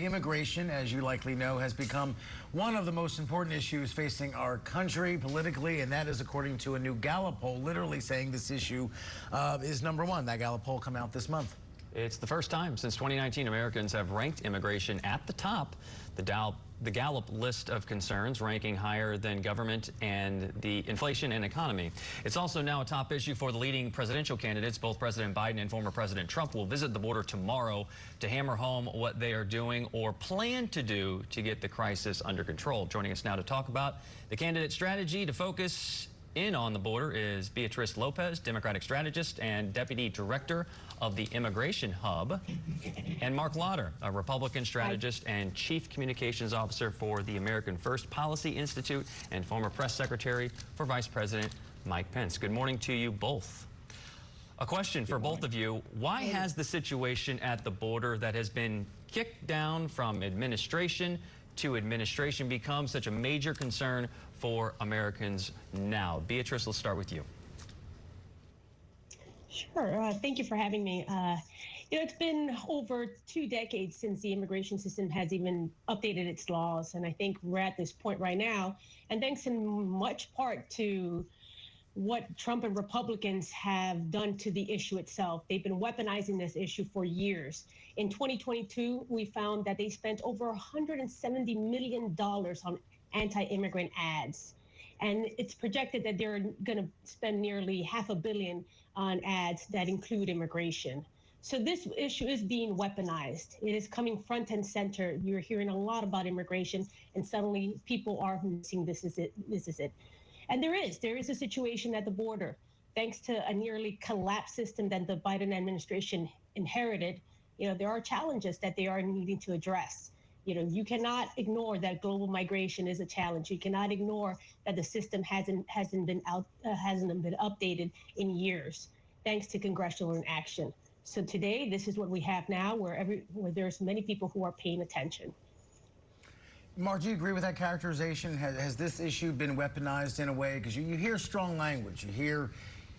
Immigration, as you likely know, has become one of the most important issues facing our country politically, and that is according to a new Gallup poll, literally saying this issue is number one. That Gallup poll come out this month. It's the first time since 2019 Americans have ranked immigration at the top. The Gallup list of concerns ranking higher than government and the inflation and economy. It's also now a top issue for the leading presidential candidates. Both President Biden and former President Trump will visit the border tomorrow to hammer home what they are doing or plan to do to get the crisis under control. Joining us now to talk about the candidate strategy to focus in on the border is Beatrice Lopez, Democratic strategist and Deputy Director of the Immigration Hub, and Mark Lauder, a Republican strategist and Chief Communications Officer for the American First Policy Institute and former press secretary for Vice President Mike Pence. Good morning to you both. A question for both of you. Why has the situation at the border that has been kicked down from administration to administration become such a major concern for Americans now? Beatrice, let's start with you. Sure. Thank you for having me. It's been over 2 decades since the immigration system has even updated its laws, and I think we're at this point right now, and thanks in much part to what Trump and Republicans have done to the issue itself. They've been weaponizing this issue for years. In 2022, we found that they spent over $170 million on anti-immigrant ads. And it's projected that they're going to spend nearly $500 million on ads that include immigration. So this issue is being weaponized. It is coming front and center. You're hearing a lot about immigration, and suddenly people are missing this is it. And there is a situation at the border. Thanks to a nearly collapsed system that the Biden administration inherited, there are challenges that they are needing to address. You cannot ignore that global migration is a challenge. You cannot ignore that the system hasn't been updated in years, thanks to congressional inaction. So today, this is what we have now, where there's many people who are paying attention. Mark, do you agree with that characterization? Has this issue been weaponized in a way? Because you hear strong language, you hear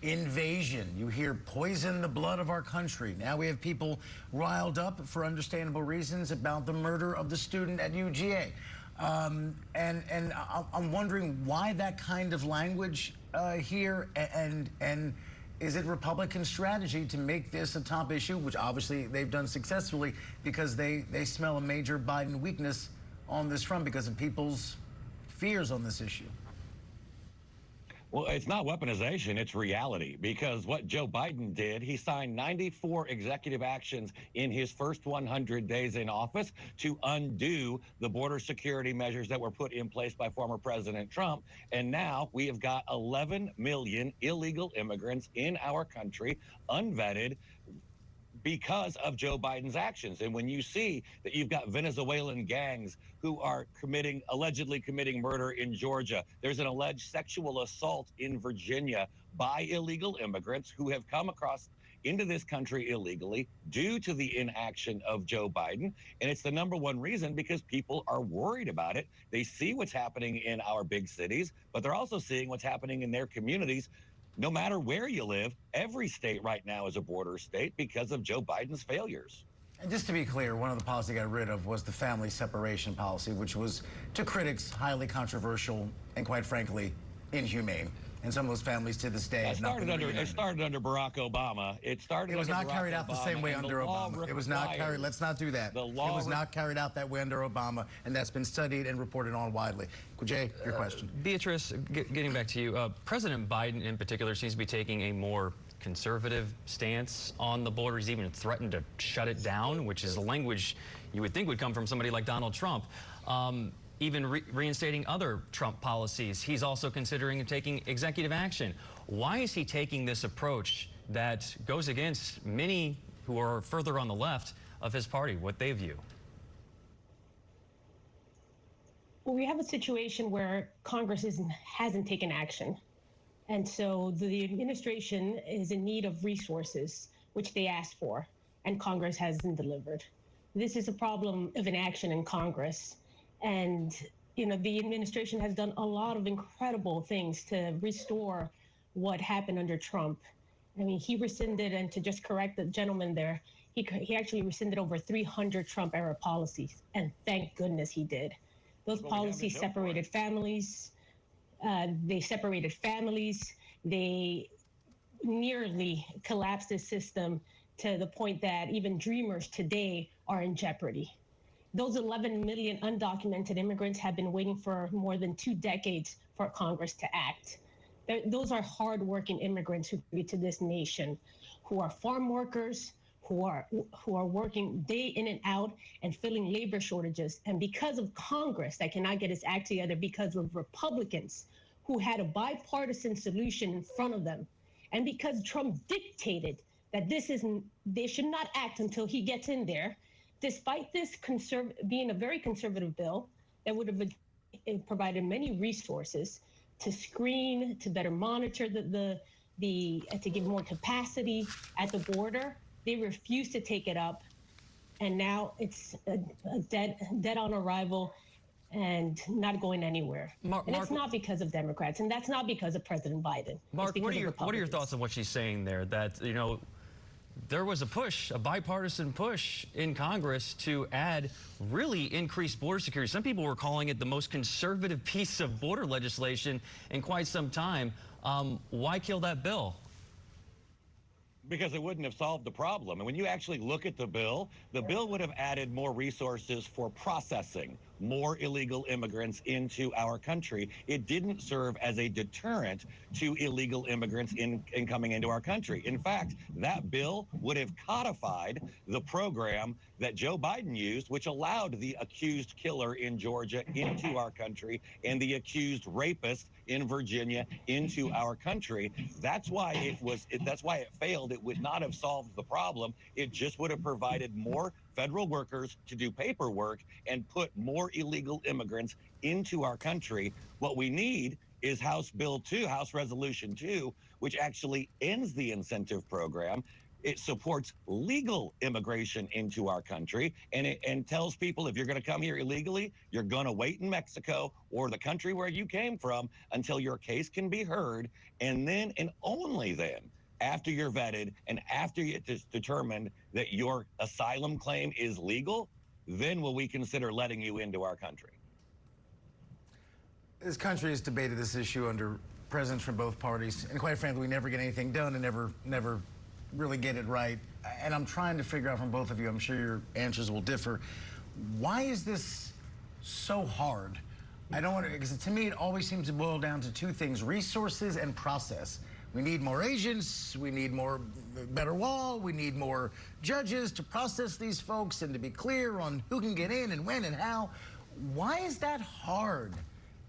invasion, you hear poison the blood of our country. Now we have people riled up for understandable reasons about the murder of the student at UGA. And I'm wondering why that kind of language here, and is it Republican strategy to make this a top issue, which obviously they've done successfully, because they smell a major Biden weakness on this front because of people's fears on this issue? Well, it's not weaponization, it's reality, because what Joe Biden did, he signed 94 executive actions in his first 100 days in office to undo the border security measures that were put in place by former President Trump. And now we have got 11 million illegal immigrants in our country, unvetted, because of Joe Biden's actions. And when you see that you've got Venezuelan gangs who are allegedly committing murder in Georgia, there's an alleged sexual assault in Virginia by illegal immigrants who have come across into this country illegally due to the inaction of Joe Biden. And it's the number one reason, because people are worried about it. They see what's happening in our big cities, but they're also seeing what's happening in their communities. No matter where you live, every state right now is a border state because of Joe Biden's failures. And just to be clear, one of the policies they got rid of was the family separation policy, which was, to critics, highly controversial and, quite frankly, inhumane. And some of those families to this day have not been reunited. It started under Barack Obama. It was not carried out the same way under Obama. It was not carried. Let's not do that. It was not carried out that way under Obama, and that's been studied and reported on widely. Jay, your question. Beatrice, getting back to you, President Biden in particular seems to be taking a more conservative stance on the border. He's even threatened to shut it down, which is a language you would think would come from somebody like Donald Trump. Even reinstating other Trump policies. He's also considering taking executive action. Why is he taking this approach that goes against many who are further on the left of his party, what they view? Well, we have a situation where Congress hasn't taken action. And so the administration is in need of resources, which they asked for, and Congress hasn't delivered. This is a problem of inaction in Congress. And, the administration has done a lot of incredible things to restore what happened under Trump. I mean, he rescinded, and to just correct the gentleman there, he actually rescinded over 300 Trump-era policies, and thank goodness he did. Those policies separated families. They separated families. They nearly collapsed the system to the point that even dreamers today are in jeopardy. Those 11 million undocumented immigrants have been waiting for more than 2 decades for Congress to act. Those are hardworking immigrants who get to this nation, who are farm workers, who are working day in and out and filling labor shortages. And because of Congress that cannot get its act together, because of Republicans who had a bipartisan solution in front of them, and because Trump dictated that they should not act until he gets in there, despite this being a very conservative bill that would have provided many resources to screen, to better monitor to give more capacity at the border, they refused to take it up, and now it's a dead on arrival and not going anywhere. And it's not because of Democrats, and that's not because of President Biden. Mark, what are your thoughts on what she's saying there? That, you know, there was a bipartisan push in Congress to add really increased border security. Some people were calling it the most conservative piece of border legislation in quite some time. Why kill that bill? Because it wouldn't have solved the problem. And when you actually look at the bill would have added more resources for processing more illegal immigrants into our country. It didn't serve as a deterrent to illegal immigrants in coming into our country. In fact, that bill would have codified the program that Joe Biden used, which allowed the accused killer in Georgia into our country and the accused rapist in Virginia into our country. That's why it failed. It would not have solved the problem. It just would have provided more federal workers to do paperwork and put more illegal immigrants into our country. What we need is House Resolution 2, which actually ends the incentive program. It supports legal immigration into our country, and tells people, if you're going to come here illegally, you're going to wait in Mexico or the country where you came from until your case can be heard, and then and only then, after you're vetted and after it's determined that your asylum claim is legal, then will we consider letting you into our country. This country has debated this issue under presidents from both parties, and quite frankly, we never get anything done and never really get it right. And I'm trying to figure out from both of you, I'm sure your answers will differ, why is this so hard? I don't want to, because to me, it always seems to boil down to 2 things: resources and process. We need more agents, we need better wall, we need more judges to process these folks and to be clear on who can get in and when and how. Why is that hard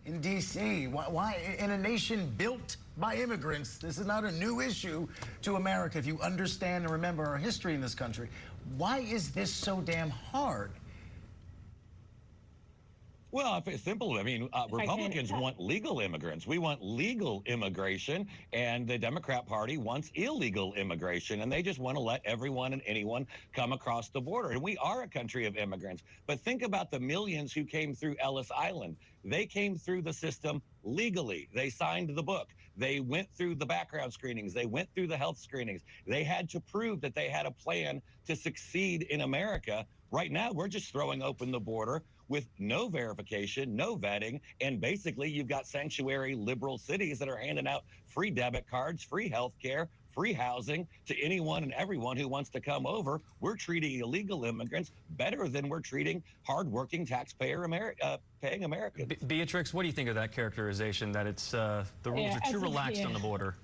in D.C.? Why in a nation built by immigrants? This is not a new issue to America, if you understand and remember our history in this country. Why is this so damn hard? Well, if it's simple, I mean, Republicans want legal immigrants. We want legal immigration, and the Democrat Party wants illegal immigration, and they just want to let everyone and anyone come across the border. And we are a country of immigrants. But think about the millions who came through Ellis Island. They came through the system legally. They signed the book. They went through the background screenings. They went through the health screenings. They had to prove that they had a plan to succeed in America. Right now, we're just throwing open the border with no verification, no vetting, and basically you've got sanctuary liberal cities that are handing out free debit cards, free health care, free housing to anyone and everyone who wants to come over. We're treating illegal immigrants better than we're treating hardworking taxpayer paying Americans. Beatrix, what do you think of that characterization, that it's the rules are too relaxed on the border?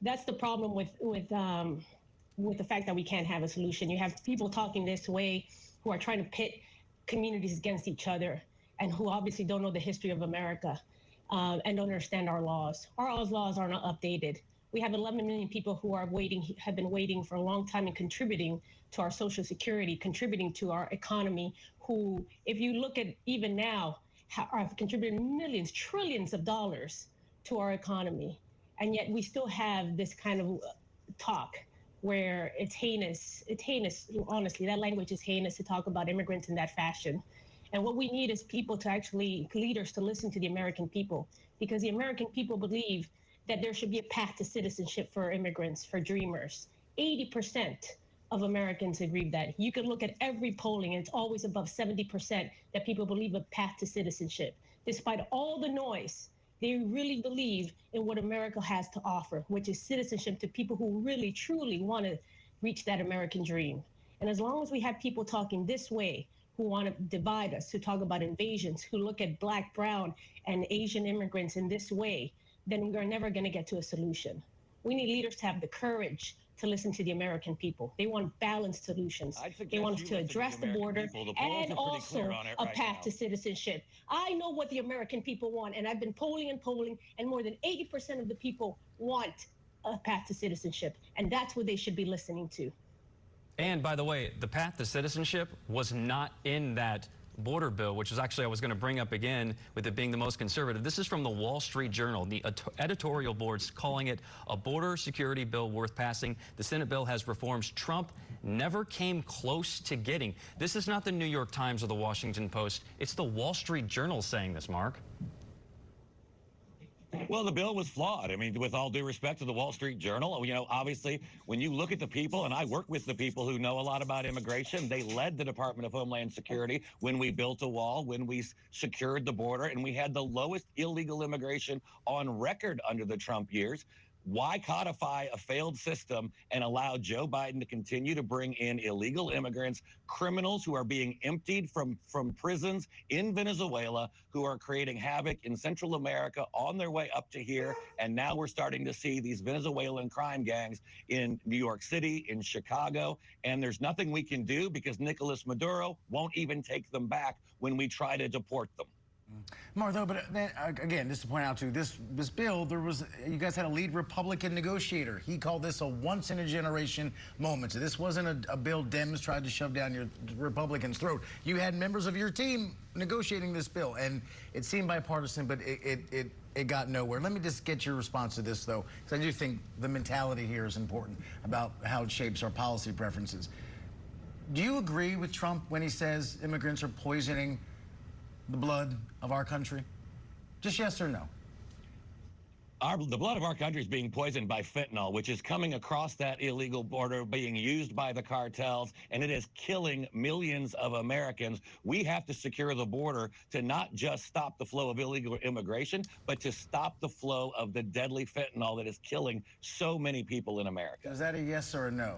That's the problem with the fact that we can't have a solution. You have people talking this way who are trying to pit communities against each other, and who obviously don't know the history of America and don't understand our laws. Our laws are not updated. We have 11 million people who have been waiting for a long time and contributing to our Social Security, contributing to our economy, who, if you look at even now, have contributed millions, trillions of dollars to our economy. And yet we still have this kind of talk where it's heinous. It's heinous, honestly. That language is heinous to talk about immigrants in that fashion. And what we need is leaders to listen to the American people, because the American people believe that there should be a path to citizenship for immigrants, for dreamers. 80% of Americans agree that. You can look at every polling, and it's always above 70% that people believe a path to citizenship. Despite all the noise, they really believe in what America has to offer, which is citizenship to people who really, truly want to reach that American dream. And as long as we have people talking this way, who want to divide us, who talk about invasions, who look at Black, brown, and Asian immigrants in this way, then we're never going to get to a solution. We need leaders to have the courage to listen to the American people. They want balanced solutions. They want us to address the border and also a path to citizenship. I know what the American people want, and I've been polling, and more than 80% of the people want a path to citizenship, and that's what they should be listening to. And by the way, the path to citizenship was not in that border bill, which is actually I was going to bring up again with it being the most conservative. This is from the Wall Street Journal. The editorial board's calling it a border security bill worth passing. The Senate bill has reforms Trump never came close to getting. This is not the New York Times or the Washington Post. It's the Wall Street Journal saying this, Mark. Well, the bill was flawed. I mean, with all due respect to the Wall Street Journal, you know, obviously, when you look at the people, and I work with the people who know a lot about immigration, they led the Department of Homeland Security when we built a wall, when we secured the border, and we had the lowest illegal immigration on record under the Trump years. Why codify a failed system and allow Joe Biden to continue to bring in illegal immigrants, criminals who are being emptied from prisons in Venezuela, who are creating havoc in Central America on their way up to here? And now we're starting to see these Venezuelan crime gangs in New York City, in Chicago, and there's nothing we can do because Nicolas Maduro won't even take them back when we try to deport them. Martha, but then, again, just to point out too, this bill, you guys had a lead Republican negotiator. He called this a once-in-a-generation moment. So this wasn't a bill Dems tried to shove down your Republicans' throat. You had members of your team negotiating this bill, and it seemed bipartisan, but it got nowhere. Let me just get your response to this, though, because I do think the mentality here is important about how it shapes our policy preferences. Do you agree with Trump when he says immigrants are poisoning the blood of our country? Just yes or no? The blood of our country is being poisoned by fentanyl, which is coming across that illegal border, being used by the cartels, and it is killing millions of Americans. We have to secure the border to not just stop the flow of illegal immigration, but to stop the flow of the deadly fentanyl that is killing so many people in America. Is that a yes or a no?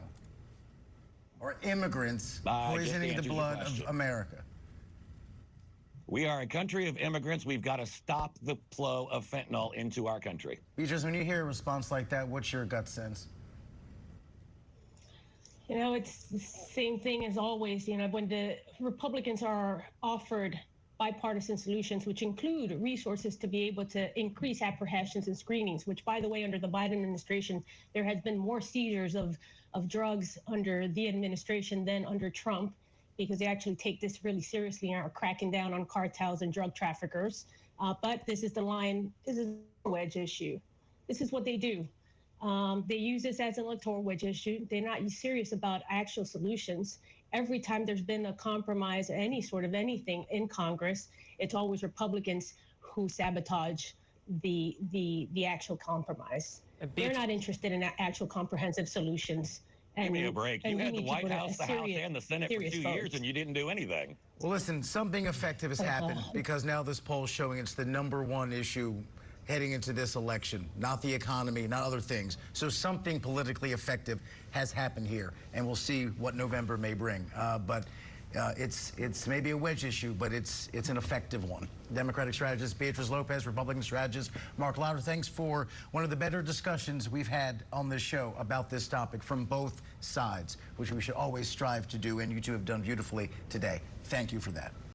Or immigrants poisoning the blood of America? We are a country of immigrants. We've got to stop the flow of fentanyl into our country. Beatrice, when you hear a response like that, what's your gut sense? You know, it's the same thing as always. You know, when the Republicans are offered bipartisan solutions, which include resources to be able to increase apprehensions and screenings, which, by the way, under the Biden administration, there has been more seizures of drugs under the administration than under Trump, because they actually take this really seriously and are cracking down on cartels and drug traffickers. But this is a wedge issue. This is what they do. They use this as an electoral wedge issue. They're not serious about actual solutions. Every time there's been a compromise, any sort of anything in Congress, it's always Republicans who sabotage the actual compromise. They're not interested in actual comprehensive solutions. Give me a break. You had the White House, the House, and the Senate for 2 years, and you didn't do anything. Well, listen, something effective has happened because now this poll is showing it's the #1 issue heading into this election, not the economy, not other things. So something politically effective has happened here, and we'll see what November may bring. But it's maybe a wedge issue, but it's an effective one. Democratic strategist Beatrice Lopez, Republican strategist Mark Louder, thanks for one of the better discussions we've had on this show about this topic from both sides, which we should always strive to do, and you two have done beautifully today. Thank you for that.